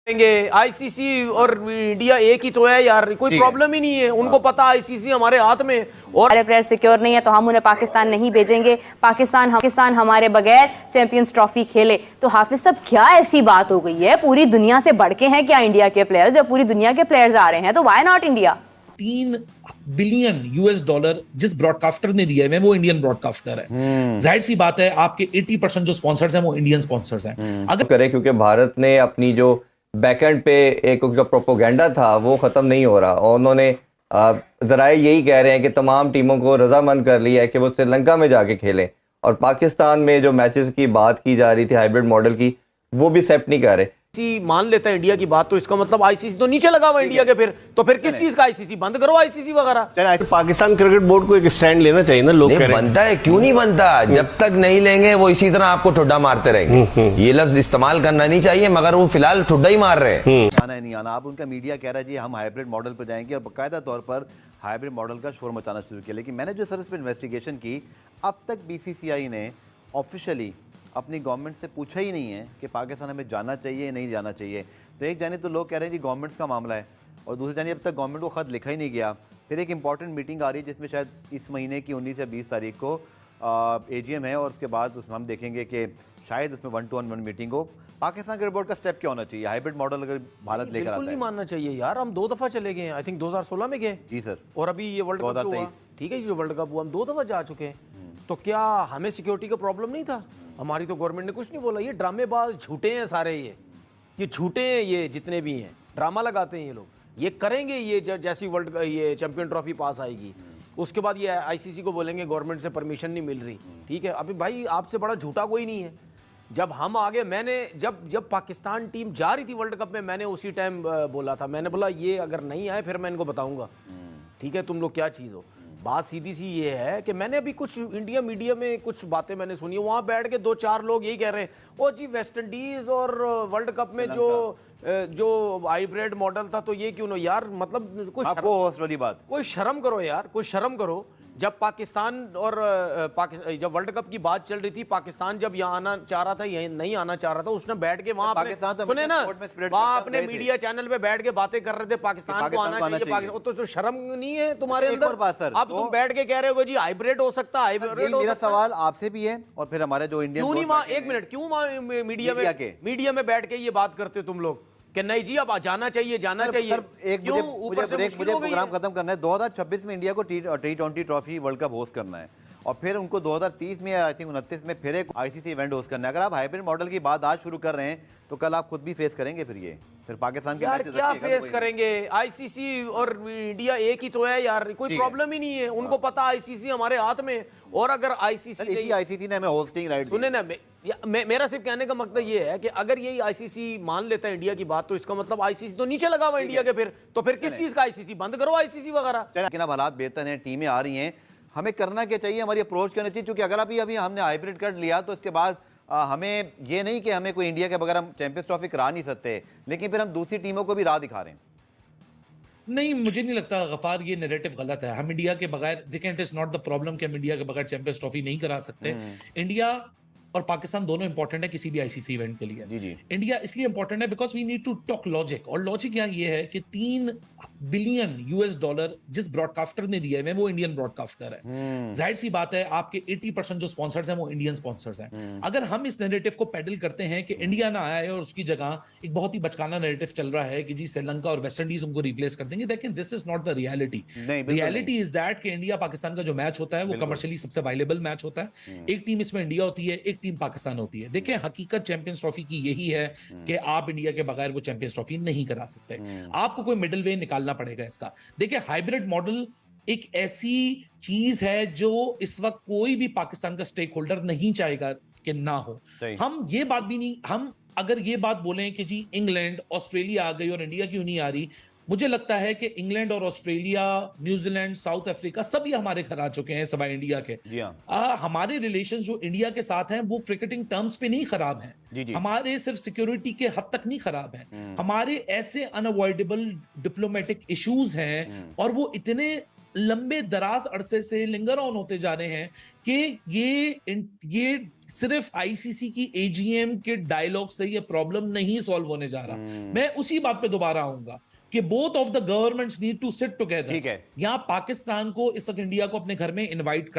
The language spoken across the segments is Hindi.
आईसीसी और इंडिया एक ही तो है यार, कोई प्रॉब्लम ही नहीं है। उनको पता आईसीसी हमारे हाथ में और हमारे प्लेयर सिक्योर नहीं है तो हम उन्हें पाकिस्तान नहीं भेजेंगे। पाकिस्तान हमारे बगैर चैंपियंस ट्रॉफी खेले। तो हाफिज साहब, क्या ऐसी बात हो गई है? पूरी दुनिया से बढ़ के हैं क्या इंडिया के प्लेयर्स? जब पूरी दुनिया के प्लेयर्स आ रहे हैं तो व्हाई नॉट इंडिया? $3 बिलियन जिस ब्रॉडकास्टर ने दिया है वो इंडियन ब्रॉडकास्टर है। जाहिर सी बात है, आपके 80% जो स्पॉन्सर्स हैं वो इंडियन स्पॉन्सर्स हैं। अगर करें, क्योंकि भारत ने अपनी जो बैकएंड पे एक जो प्रोपोगेंडा था वो ख़त्म नहीं हो रहा, और उन्होंने ज़राए यही कह रहे हैं कि तमाम टीमों को रजामंद कर लिया है कि वो श्रीलंका में जाके खेलें, और पाकिस्तान में जो मैचेस की बात की जा रही थी हाइब्रिड मॉडल की, वो भी एक्सेप्ट नहीं कर रहे। मान लेता है इंडिया की बात, तो इसका मतलब आईसीसी तो नीचे लगा हुआ इंडिया के। फिर किस चीज का आईसीसी? बंद करो आईसीसी वगैरह। पाकिस्तान क्रिकेट बोर्ड को एक स्टैंड लेना चाहिए ना। लोग बनता है, क्यों नहीं बनता? जब तक नहीं लेंगे वो इसी तरह आपको ठुड्डा मारते रहेंगे। ये लफ्ज इस्तेमाल करना नहीं चाहिए, मगर वो फिलहाल ठुड्डा ही मार रहे हैं। आना नहीं आना, आप उनका मीडिया कह रहा है जी हम हाइब्रिड मॉडल पर जाएंगे, और बाकायदा तौर पर हाइब्रिड मॉडल का शोर मचाना शुरू किया। लेकिन मैंने जो सर इस पर इन्वेस्टिगेशन की, अब तक बीसीसीआई ने ऑफिशियली अपनी गवर्नमेंट से पूछा ही नहीं है कि पाकिस्तान हमें जाना चाहिए या नहीं जाना चाहिए। तो एक जाने तो लोग कह रहे हैं जी गवर्नमेंट्स का मामला है, और दूसरी जाने अब तक गवर्नमेंट को ख़त लिखा ही नहीं गया। फिर एक इंपॉर्टेंट मीटिंग आ रही है जिसमें शायद इस महीने की 19 या 20 तारीख को एजीएम है, और उसके बाद उसमें हम देखेंगे कि शायद उसमें 1-to-1 मीटिंग हो। पाकिस्तान क्रिकेट बोर्ड का स्टेप क्या होना चाहिए? हाइब्रिड मॉडल अगर भारत लेकर आता है, नहीं मानना चाहिए यार। हम 2 दफा चले गए हैं, आई थिंक 2016 में गए जी सर, और अभी ये वर्ल्ड कप हुआ। ठीक है जी, जो वर्ल्ड कप हुआ हम 2 दफा जा चुके हैं। तो क्या हमें सिक्योरिटी का प्रॉब्लम नहीं था? हमारी तो गवर्नमेंट ने कुछ नहीं बोला। ये ड्रामेबाज झूठे हैं सारे, ये झूठे हैं, ये जितने भी हैं ड्रामा लगाते हैं ये लोग। ये करेंगे, ये जैसी ये चैंपियन ट्रॉफी पास आएगी उसके बाद ये आईसीसी को बोलेंगे गवर्नमेंट से परमिशन नहीं मिल रही। ठीक है, अभी भाई आपसे बड़ा झूठा कोई नहीं है। जब हम आगे, मैंने जब पाकिस्तान टीम जा रही थी वर्ल्ड कप में, मैंने उसी टाइम बोला था, मैंने बोला ये अगर नहीं आए फिर मैं इनको बताऊंगा, ठीक है, तुम लोग क्या चीज़ हो। बात सीधी सी ये है कि मैंने अभी कुछ इंडिया मीडिया में कुछ बातें मैंने सुनी, वहाँ बैठ के 2-4 लोग यही कह रहे हैं, ओ जी वेस्ट इंडीज और वर्ल्ड कप में जो हाइब्रिड मॉडल था तो ये क्यों ना यार, मतलब कोई शर्म करो यार, कोई शर्म करो। जब पाकिस्तान और जब वर्ल्ड कप की बात चल रही थी, पाकिस्तान जब यहाँ आना चाह रहा था, यहीं नहीं आना चाह रहा था, उसने बैठ के वहां सुने ना, वहां अपने मीडिया चैनल पे बैठ के बातें कर रहे थे पाकिस्तान को आना चाहिए। तो शर्म नहीं है तुम्हारे अंदर? अब तुम बैठ के कह रहे हो जी हाइब्रिड हो सकता है, हाइब्रिड। मेरा सवाल आपसे भी है और फिर हमारे जो इंडियन, क्यों नहीं वहां, एक मिनट, क्यों वहां मीडिया में बैठ के ये बात करते हो तुम लोग कि नहीं जी अब जाना चाहिए, जाना चाहिए? एक मुझे प्रोग्राम खत्म करना है। 2026 में इंडिया को T20 trophy world cup host करना है, और फिर उनको 2030 में आई थिंक 29 में फिर एक आईसीसी इवेंट होस्ट करना है। अगर आप हाइब्रिड मॉडल की बात आज शुरू कर रहे हैं तो कल आप खुद भी फेस करेंगे फिर पाकिस्तान के यार क्या फेस करेंगे? आईसीसी और इंडिया एक ही तो है यार, कोई प्रॉब्लम ही नहीं है। उनको पता आईसीसी हमारे हाथ में, और अगर आईसीसी ने हमें होस्टिंग राइट, सुने ना, मेरा सिर्फ कहने का मतलब ये है कि अगर यही आईसीसी मान लेता है इंडिया की बात, तो इसका मतलब आईसीसी तो नीचे लगा हुआ इंडिया के। फिर किस चीज का आईसीसी? बंद करो आईसीसी वगैरह। लेकिन अब हालात बेहतर हैं, टीमें आ रही हैं, हमें करना क्या चाहिए? हमारी अप्रोच करनी चाहिए, क्योंकि अगर अभी हमने हाइब्रिड कर लिया तो इसके बाद हमें ये नहीं कि हमें कोई इंडिया के बगैर हम चैंपियंस ट्रॉफी करा नहीं सकते, लेकिन फिर हम दूसरी टीमों को भी राह दिखा रहे हैं। नहीं, मुझे नहीं लगता गफार ये नैरेटिव गलत है। हम इंडिया के बगैर, देखें, it is not the problem कि हम इंडिया के बगैर चैंपियंस ट्रॉफी नहीं करा सकते। इंडिया और पाकिस्तान दोनों इंपॉर्टेंट है किसी भी आईसीसी इवेंट के लिए। जी। इंडिया इसलिए इंपॉर्टेंट है because we need to talk logic, और लॉजिक यहाँ ये है कि $3 बिलियन जिस ब्रॉडकास्टर ने दिया है वो इंडियन ब्रॉडकास्टर है। जाहिर सी बात है, आपके 80% जो स्पॉन्सर्स हैं वो इंडियन स्पॉन्सर्स हैं। अगर हम इस नैरेटिव को पेडल करते हैं कि इंडिया ना आया है और उसकी जगह एक बहुत ही बचकाना नैरेटिव चल रहा है कि जी श्रीलंका और वेस्ट इंडीज उनको रिप्लेस कर देंगे, लेकिन this is not the reality. Reality is that कि इंडिया पाकिस्तान का जो मैच होता है वो कमर्शियली सबसे वायलेबल मैच होता है। एक टीम इसमें इंडिया होती है, एक टीम पाकिस्तान होती है। देखें, हकीकत चैंपियंस ट्रॉफी की यही है कि आप इंडिया के बगैर वो चैंपियंस ट्रॉफी नहीं करा सकते। आपको कोई मिडिल वे निकालना पड़ेगा इसका। देखिए, हाइब्रिड मॉडल एक ऐसी चीज है जो इस वक्त कोई भी पाकिस्तान का स्टेक होल्डर नहीं चाहेगा कि ना हो। हम ये बात भी नहीं, हम अगर ये बात बोलें कि जी इंग्लैंड ऑस्ट्रेलिया आ गई और इंडिया क्यों नहीं आ रही, मुझे लगता है कि इंग्लैंड और ऑस्ट्रेलिया, न्यूजीलैंड, साउथ अफ्रीका सभी हमारे घर आ चुके हैं सिवाय इंडिया के। हमारे रिलेशंस जो इंडिया के साथ हैं वो क्रिकेटिंग टर्म्स पे नहीं खराब हैं। हमारे सिर्फ सिक्योरिटी के हद तक नहीं खराब हैं। हमारे ऐसे अनअवॉइडेबल डिप्लोमेटिक इश्यूज हैं और वो इतने लंबे दराज अरसे से लिंगर ऑन होते जा रहे हैं कि ये सिर्फ आईसीसी की एजीएम के डायलॉग से ये प्रॉब्लम नहीं सॉल्व होने जा रहा। मैं उसी बात पे दोबारा आऊंगा कि both of the governments need to sit together. ठीक है, यहां पाकिस्तान को इस वक्त इंडिया को अपने घर में इनवाइट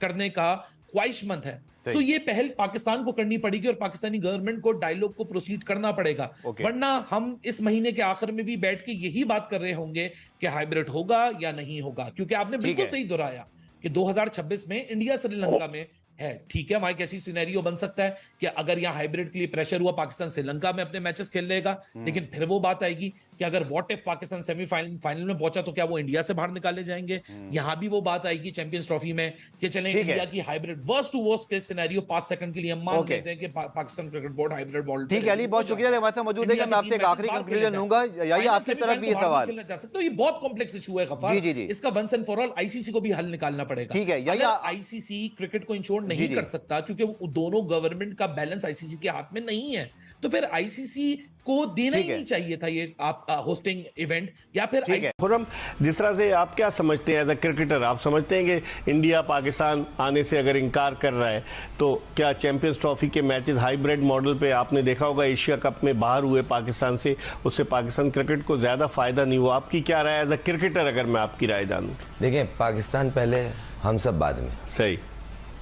करने का ख्वाहिशमंद है, तो ये पहल पाकिस्तान को करनी पड़ेगी और पाकिस्तानी गवर्नमेंट को डायलॉग को प्रोसीड करना पड़ेगा। वरना हम इस महीने के आखिर में भी बैठ के यही बात कर रहे होंगे कि हाइब्रिड होगा या नहीं होगा, क्योंकि आपने बिल्कुल सही दोहराया कि 2026 में इंडिया श्रीलंका में है। ठीक है, वहां एक ऐसी सिनेरियो बन सकता है कि अगर यहां हाइब्रिड के लिए प्रेशर हुआ, पाकिस्तान श्रीलंका में अपने मैचेस खेल लेगा, लेकिन फिर वो बात आएगी कि अगर व्हाट इफ पाकिस्तान सेमीफाइनल में पहुंचा तो क्या वो इंडिया से बाहर निकाले जाएंगे। यहां भी वो बात आएगी चैंपियंस ट्रॉफी में कि चलें इंडिया की हाइब्रिड वर्स्ट टू वर्स्ट के सिनेरियो 5 सेकंड के लिए हम मान लेते हैं कि Pakistan cricket board hybrid ball. ठीक है अली, बहुत शुक्रिया हमारे साथ मौजूद है। मैं आपसे एक आखिरी कंक्लूजन लूंगा, यही आपकी तरफ भी ये सवाल तो ये बहुत कॉम्प्लेक्स इशू है गफार, इसका once and for all ICC को भी हल निकालना पड़ेगा। ठीक है, अगर आईसीसी क्रिकेट को इंश्योर नहीं कर सकता क्योंकि दोनों गवर्नमेंट का बैलेंस आईसीसी के हाथ में नहीं है, तो फिर आईसीसी को देना ही नहीं चाहिए था ये आप होस्टिंग इवेंट, या फिर खुरम जिस तरह से आप क्या समझते हैं एज अ क्रिकेटर, आप समझते हैं कि इंडिया पाकिस्तान आने से अगर इनकार कर रहा है तो क्या चैंपियंस ट्रॉफी के मैचेस हाइब्रिड मॉडल पे आपने देखा होगा एशिया कप में बाहर हुए पाकिस्तान से, उससे पाकिस्तान क्रिकेट को ज्यादा फायदा नहीं हुआ? आपकी क्या राय एज अ क्रिकेटर, अगर मैं आपकी राय जानूं? देखिए, पाकिस्तान पहले, हम सब बाद में। सही,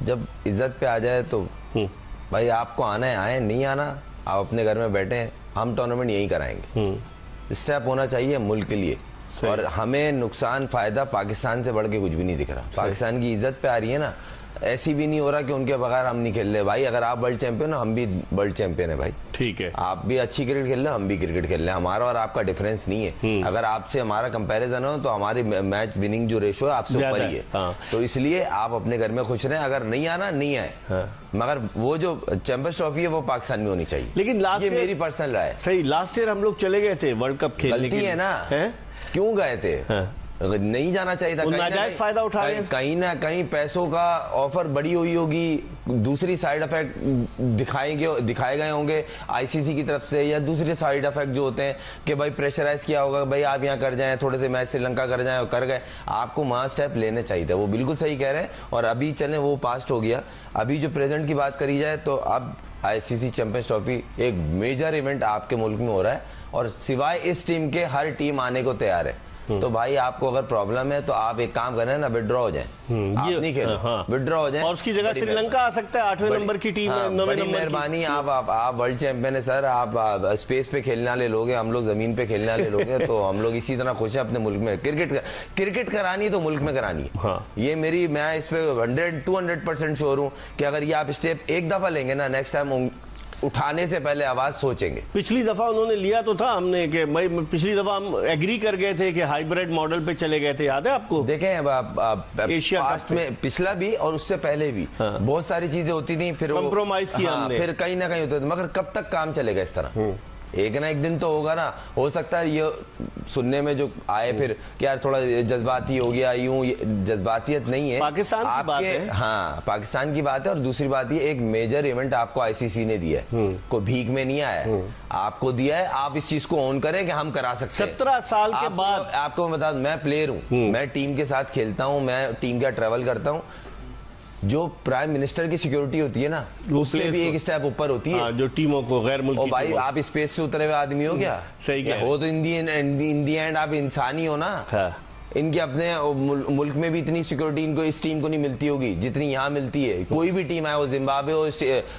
जब इज्जत पे आ जाए तो भाई आपको आना है आए, नहीं आना आप अपने घर में बैठे हैं, हम टूर्नामेंट यही कराएंगे। स्टेप होना चाहिए मुल्क के लिए, और हमें नुकसान फायदा पाकिस्तान से बढ़ के कुछ भी नहीं दिख रहा। पाकिस्तान की इज्जत पे आ रही है ना, ऐसी भी नहीं हो रहा कि उनके बगैर हम नहीं खेल रहे। भाई अगर आप वर्ल्ड चैंपियन हो, हम भी वर्ल्ड चैंपियन है भाई। ठीक है, आप भी अच्छी क्रिकेट खेल रहे हो, हम भी क्रिकेट खेल रहे हैं, हमारा और आपका डिफरेंस नहीं है। अगर आपसे हमारा कंपैरिजन हो तो हमारी मैच विनिंग जो रेशो है आपसे ऊपर ही है। तो इसलिए आप अपने घर में खुश रहें, अगर नहीं आना नहीं आए, मगर वो जो चैंपियंस ट्रॉफी है वो पाकिस्तान में होनी चाहिए। लेकिन लास्ट ये मेरी पर्सनल राय है। सही, लास्ट ईयर हम लोग चले गए थे वर्ल्ड कप खेलने, गलती है ना, क्यों गए थे? नहीं जाना चाहिए था। नाजायज फायदा उठा रहे हैं। कहीं ना कहीं पैसों का ऑफर बड़ी हुई होगी, दूसरी साइड इफेक्ट दिखाए गए होंगे आईसीसी की तरफ से, या दूसरे साइड इफेक्ट जो होते हैं कि भाई प्रेशराइज किया होगा, भाई आप यहाँ कर जाएं, थोड़े से मैच श्रीलंका कर जाएं, और कर गए। आपको वहां स्टेप लेने चाहिए था, वो बिल्कुल सही कह रहे हैं। और अभी चले वो पास्ट हो गया। अभी जो प्रेजेंट की बात करी जाए तो अब आईसीसी चैंपियंस ट्रॉफी एक मेजर इवेंट आपके मुल्क में हो रहा है, और सिवाय इस टीम के हर टीम आने को तैयार है। तो भाई आपको अगर प्रॉब्लम है तो आप एक काम करें ना, विड्रॉ हो जाए, आप नहीं खेलो, विड्रॉ हो जाए, और उसकी जगह श्रीलंका आ सकता है। 8वें नंबर की टीम है, 9वें नंबर मेहरबानी। आप वर्ल्ड चैंपियन है सर, आप स्पेस पे खेलने वाले लोग हैं, हम लोग जमीन पे खेलने वाले लोग हैं। तो हम लोग इसी तरह खुश हैं अपने मुल्क में। क्रिकेट करानी है तो मुल्क में करानी है। ये मैं इस पे 100-200% श्योर हूँ कि अगर ये आप स्टेप एक दफा लेंगे ना, नेक्स्ट टाइम उठाने से पहले आवाज सोचेंगे। पिछली दफा उन्होंने लिया तो था हमने कि पिछली दफा हम एग्री कर गए थे कि हाइब्रिड मॉडल पे चले गए थे, याद है आपको? देखें एशिया पास्ट में पिछला भी और उससे पहले भी बहुत सारी चीजें होती थी, फिर कॉम्प्रोमाइज किया हमने, फिर कहीं ना कहीं होते थे, मगर कब तक काम चलेगा इस तरह? एक ना एक दिन तो होगा ना। हो सकता है ये सुनने में जो आए फिर कि यार थोड़ा जज्बाती हो गया, यूं जज्बातियत नहीं है, पाकिस्तान की बात है। हाँ, पाकिस्तान की बात है। और दूसरी बात ये, एक मेजर इवेंट आपको आईसीसी ने दिया है, को भीख में नहीं आया है, आपको दिया है। आप इस चीज को ऑन करें कि हम करा सकते हैं। 17 साल के बाद आपको बता, मैं प्लेयर हूँ, मैं टीम के साथ खेलता हूँ, मैं टीम का ट्रेवल करता हूँ। जो प्राइम मिनिस्टर की सिक्योरिटी होती है ना, उससे भी एक स्टेप ऊपर होती है। जो टीमों को गैर मुल्की, भाई आप स्पेस से उतरे हुए आदमी हो क्या? सही क्या हो तो इन दी एंड आप इंसान ही हो ना। इनके अपने मुल्क में भी इतनी सिक्योरिटी इनको, इस टीम को नहीं मिलती होगी जितनी यहाँ मिलती है। कोई भी टीम है, वो जिम्बाब्वे हो,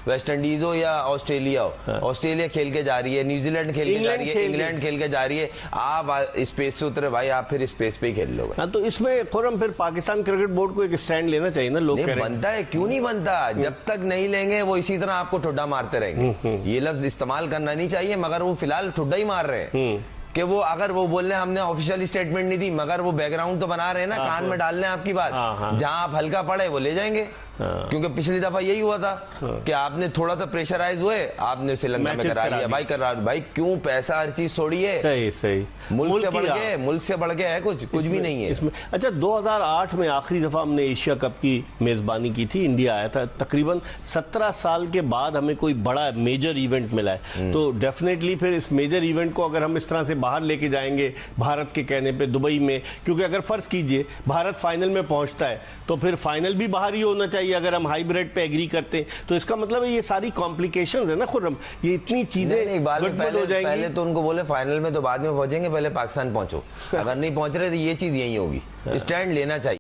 वेस्ट इंडीज हो या ऑस्ट्रेलिया हो, ऑस्ट्रेलिया खेल के जा रही है, न्यूजीलैंड खेल के जा रही है, इंग्लैंड खेल के जा रही है। आप स्पेस से उतरे भाई, आप फिर स्पेस पे ही खेल लोगे। तो इसमें खुरम फिर पाकिस्तान क्रिकेट बोर्ड को एक स्टैंड लेना चाहिए ना। लोग बनता है, क्यों नहीं बनता? जब तक नहीं लेंगे वो इसी तरह आपको ठुड्डा मारते रहेंगे। ये लफ्ज इस्तेमाल करना नहीं चाहिए, मगर वो फिलहाल ठुड्डा ही मार रहे हैं। कि वो अगर वो बोल रहे हैं हमने ऑफिशियल स्टेटमेंट नहीं दी, मगर वो बैकग्राउंड तो बना रहे हैं ना, कान में डाल रहे हैं आपकी बात। जहां आप हल्का पड़े वो ले जाएंगे। क्योंकि पिछली दफा यही हुआ था कि आपने थोड़ा सा प्रेशराइज हुए, आपने श्रीलंका में करा लिया। भाई करा, भाई क्यों पैसा हर चीज छोड़िए। सही सही, मुल्क से बढ़ के है कुछ भी नहीं है इसमें। अच्छा, 2008 में आखिरी दफा हमने एशिया कप की मेजबानी की थी, इंडिया आया था। तकरीबन 17 साल के बाद हमें कोई बड़ा मेजर इवेंट मिला है, तो डेफिनेटली फिर इस मेजर इवेंट को अगर हम इस तरह से बाहर लेके जाएंगे भारत के कहने पे दुबई में, क्योंकि अगर फर्ज कीजिए भारत फाइनल में पहुंचता है तो फिर फाइनल भी बाहर ही होना चाहिए अगर हम हाइब्रिड पे एग्री करते हैं। तो इसका मतलब है ये सारी कॉम्प्लिकेशंस है ना खुर्रम, ये इतनी चीजें गड़बड़ हो जाएंगी। पहले तो उनको बोले फाइनल में तो बाद में पहुंचेंगे, पहले पाकिस्तान पहुंचो। अगर नहीं पहुंच रहे तो ये चीज यही होगी, स्टैंड लेना चाहिए।